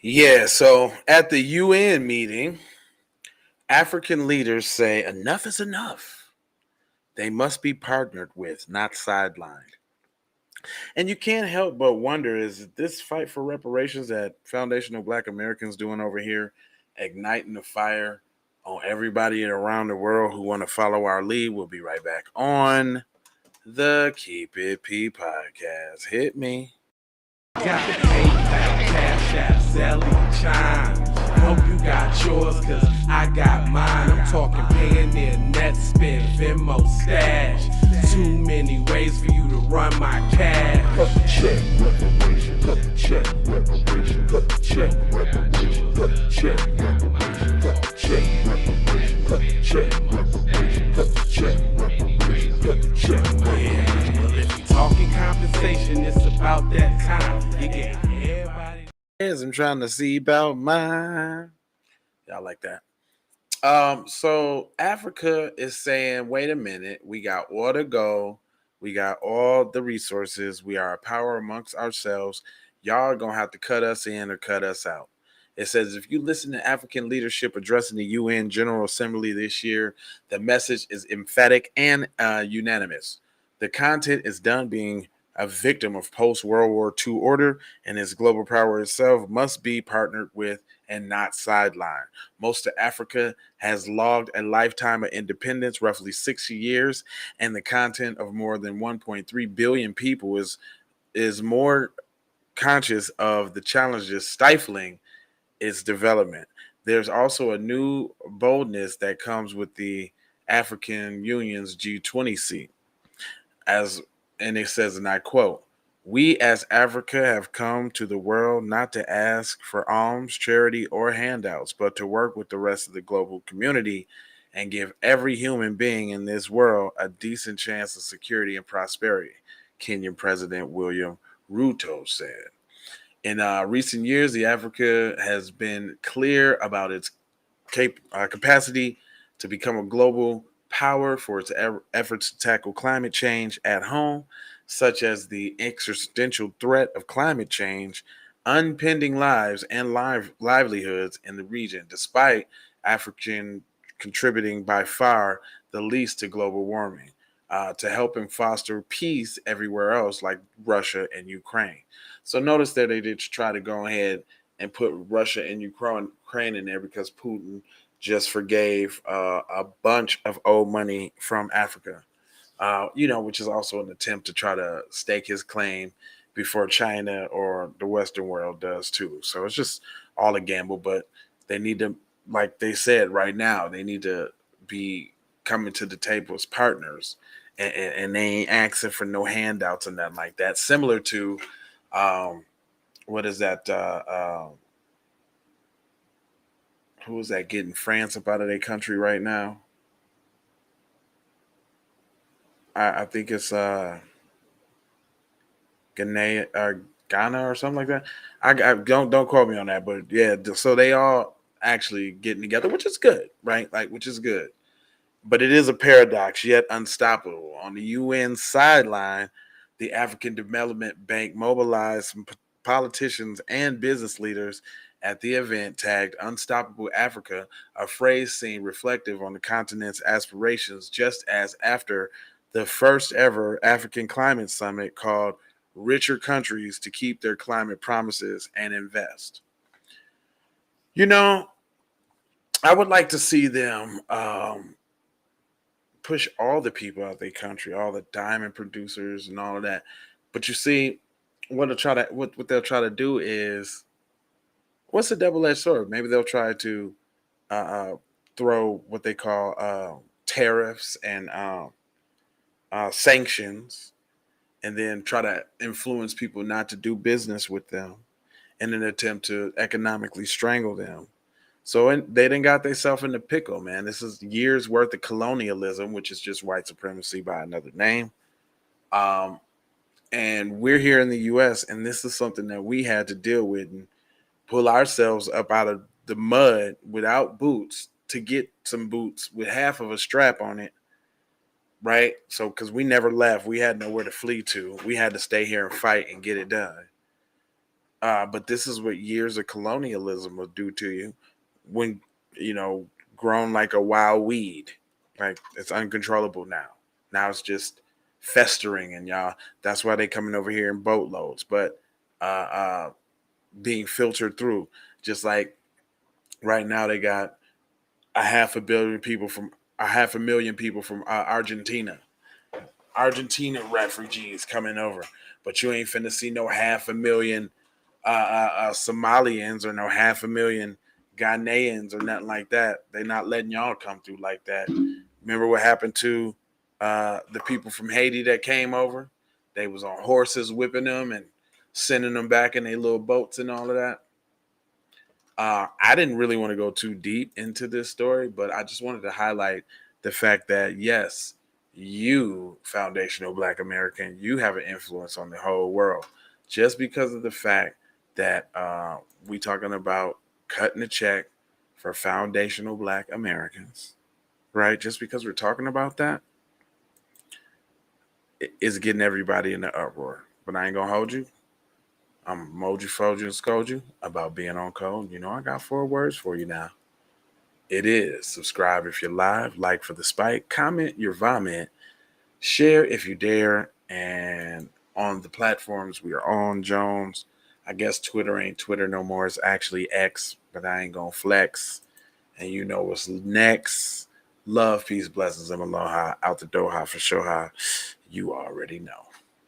Yeah, so at the UN meeting, African leaders say enough is enough. They must be partnered with, not sidelined. And you can't help but wonder, is this fight for reparations that foundational Black Americans doing over here igniting the fire on everybody around the world who want to follow our lead? We'll be right back on the Keep It P podcast. Hit me. Got PayPal, Cash App, Zelly, Chime. Hope you got yours, cause I got mine. I'm talking Payoneer, Netspend, Venmo, Stash. Too many ways for you to run my cash. Check reparations, check reparations, check reparations, check reparations, check reparations, check reparations, check reparations, check. Yeah, well, if you talking compensation, it's about that time. You get everybody. Yes, I'm trying to see about mine. Y'all like that? So Africa is saying, wait a minute, we got all the gold, we got all the resources, we are a power amongst ourselves. Y'all are gonna have to cut us in or cut us out. It says if you listen to African leadership addressing the UN General Assembly this year, the message is emphatic and unanimous. The content is done being a victim of post-World War II order, and its global power itself must be partnered with and not sidelined. Most of Africa has logged a lifetime of independence, roughly 60 years, and the content of more than 1.3 billion people is more conscious of the challenges stifling its development. There's also a new boldness that comes with the African Union's G20 seat. As and it says, and I quote, "We as Africa have come to the world not to ask for alms, charity, or handouts, but to work with the rest of the global community and give every human being in this world a decent chance of security and prosperity," Kenyan President William Ruto said. In recent years, the Africa has been clear about its capacity to become a global power for its efforts to tackle climate change at home, such as the existential threat of climate change, impending lives and livelihoods in the region, despite African contributing by far the least to global warming, to helping foster peace everywhere else, like Russia and Ukraine. So notice that they did try to go ahead and put Russia and Ukraine in there because Putin just forgave a bunch of old money from Africa, which is also an attempt to try to stake his claim before China or the Western world does too. So it's just all a gamble, but they need to, like they said right now, they need to be coming to the table as partners, and they ain't asking for no handouts or nothing like that. Similar to, what is that? Who is that getting France up out of their country right now? I think it's Ghana or something like that. I don't quote me on that, but yeah. So they all actually getting together, which is good, right? Like, which is good. But it is a paradox, yet unstoppable. On the UN sideline, the African Development Bank mobilized some politicians and business leaders at the event tagged Unstoppable Africa, a phrase seen reflective on the continent's aspirations just as after the first ever African climate summit called Richer Countries to Keep Their Climate Promises and Invest. You know, I would like to see them push all the people out of their country, all the diamond producers and all of that. But you see, what they'll try to do is, what's a double edged sword? Maybe they'll try to uh, uh, throw what they call tariffs and sanctions, and then try to influence people not to do business with them in an attempt to economically strangle them. So they done got themselves in the pickle, man. This is years worth of colonialism, which is just white supremacy by another name. Um, and we're here in the U.S., and this is something that we had to deal with and pull ourselves up out of the mud without boots to get some boots with half of a strap on it, right? So, because we never left, we had nowhere to flee to. We had to stay here and fight and get it done. But this is what years of colonialism will do to you when, you know, grown like a wild weed. Like it's uncontrollable now. Now it's just festering, and y'all, that's why they coming over here in boatloads. But uh, being filtered through, just like right now they got a half a million people from Argentina. Argentina refugees coming over, but you ain't finna see no half a million Somalians or no half a million Ghanaians or nothing like that. They not letting y'all come through like that. Remember what happened to the people from Haiti that came over? They was on horses whipping them and sending them back in their little boats and all of that. I didn't really want to go too deep into this story, but I just wanted to highlight the fact that yes, you, foundational Black American, you have an influence on the whole world, just because of the fact that we talking about cutting a check for foundational Black Americans, right? Just because we're talking about that, it's getting everybody in the uproar. But I ain't gonna hold you. I'm mold you, fold you, and scold you about being on code. You know, I got 4 words for you now. It is subscribe if you're live, like for the spike, comment your vomit, share if you dare, and on the platforms we are on, Jones. I guess Twitter ain't Twitter no more. It's actually X, but I ain't gonna flex. And you know what's next. Love, peace, blessings, and aloha. Out the doha for sure. You already know.